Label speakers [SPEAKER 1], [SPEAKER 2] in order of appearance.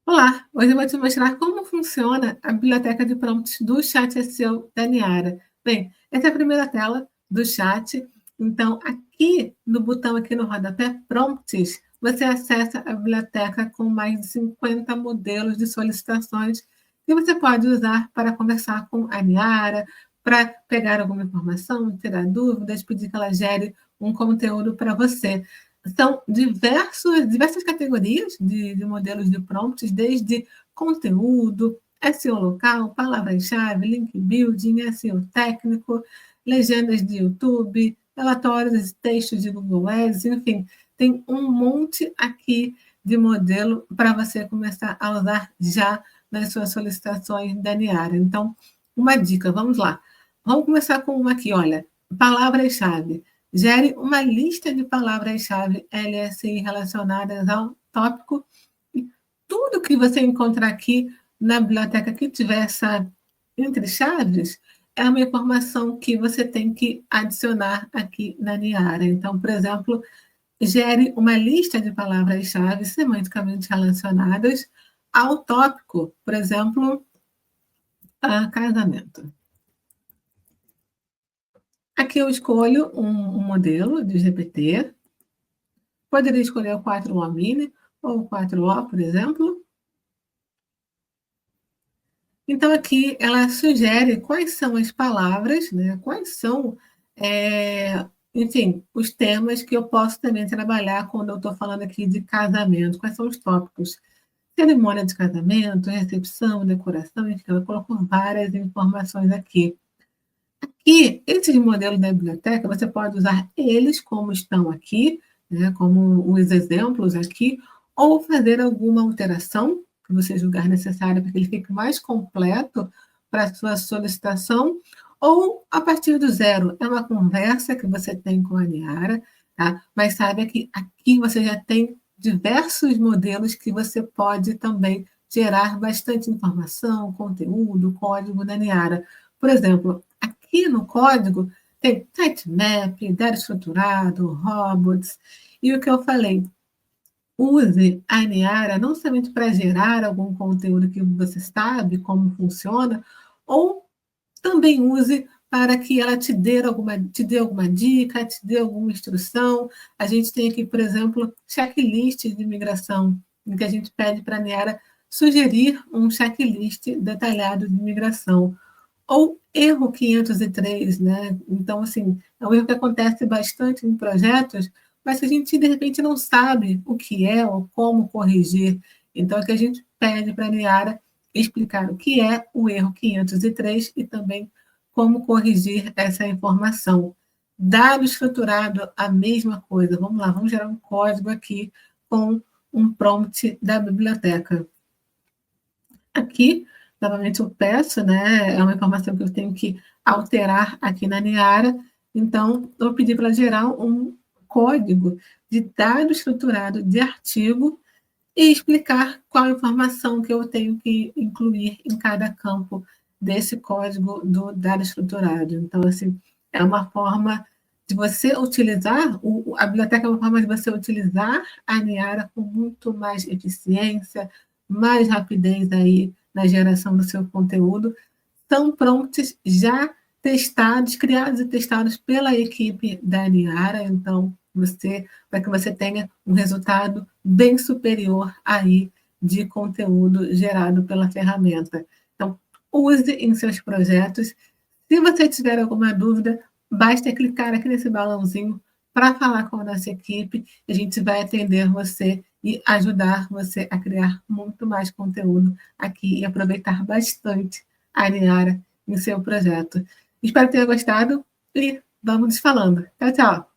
[SPEAKER 1] Olá, hoje eu vou te mostrar como funciona a biblioteca de prompts do Chat SEO da Niara. Bem, essa é a primeira tela do chat. Então, aqui no botão aqui no rodapé Prompts, você acessa a biblioteca com mais de 50 modelos de solicitações que você pode usar para conversar com a Niara, para pegar alguma informação, tirar dúvidas, pedir que ela gere um conteúdo para você. São diversas categorias de modelos de prompts, desde conteúdo, SEO local, palavras-chave, link building, SEO técnico, legendas de YouTube, relatórios e textos de Google Ads, enfim, tem um monte aqui de modelo para você começar a usar já nas suas solicitações da Niara. Então, uma dica, vamos lá. Vamos começar com uma aqui, olha, palavras-chave. Gere uma lista de palavras-chave LSI relacionadas ao tópico. E tudo que você encontrar aqui na biblioteca que tiver essa entre chaves é uma informação que você tem que adicionar aqui na Niara. Então, por exemplo, gere uma lista de palavras-chave semanticamente relacionadas ao tópico, por exemplo, casamento. Aqui eu escolho um modelo de GPT. Poderia escolher o 4O Mini ou o 4O, por exemplo. Então, aqui ela sugere quais são as palavras, né? Quais são, enfim, os temas que eu posso também trabalhar quando eu estou falando aqui de casamento. Quais são os tópicos? Cerimônia de casamento, recepção, decoração, enfim, ela colocou várias informações aqui. E esses modelos da biblioteca, você pode usar eles como estão aqui, né, como os exemplos aqui, ou fazer alguma alteração que você julgar necessária para que ele fique mais completo para a sua solicitação, ou a partir do zero. É uma conversa que você tem com a Niara, tá? Mas saiba que aqui você já tem diversos modelos que você pode também gerar bastante informação, conteúdo, código da Niara. Por exemplo, aqui no código tem sitemap, dado estruturado, robots, e o que eu falei, use a Niara não somente para gerar algum conteúdo que você sabe como funciona, ou também use para que ela te dê alguma dica, te dê alguma instrução. A gente tem aqui, por exemplo, checklist de migração, em que a gente pede para a Niara sugerir um checklist detalhado de migração. Ou erro 503, né? Então, assim, é um erro que acontece bastante em projetos, mas que a gente, de repente, não sabe o que é ou como corrigir. Então, é que a gente pede para a Niara explicar o que é o erro 503 e também como corrigir essa informação. Dado estruturado, a mesma coisa. Vamos lá, vamos gerar um código aqui com um prompt da biblioteca. Aqui, novamente, eu peço, né? É uma informação que eu tenho que alterar aqui na Niara. Então, eu pedi para gerar um código de dado estruturado de artigo e explicar qual a informação que eu tenho que incluir em cada campo desse código do dado estruturado. Então, assim, é uma forma de você utilizar, a biblioteca é uma forma de você utilizar a Niara com muito mais eficiência, mais rapidez aí na geração do seu conteúdo. São prompts já testados, criados e testados pela equipe da Niara, então, para que você tenha um resultado bem superior aí de conteúdo gerado pela ferramenta. Então, use em seus projetos. Se você tiver alguma dúvida, basta clicar aqui nesse balãozinho para falar com a nossa equipe, e a gente vai atender você e ajudar você a criar muito mais conteúdo aqui e aproveitar bastante a Niara em seu projeto. Espero que tenha gostado e vamos nos falando. Tchau, tchau!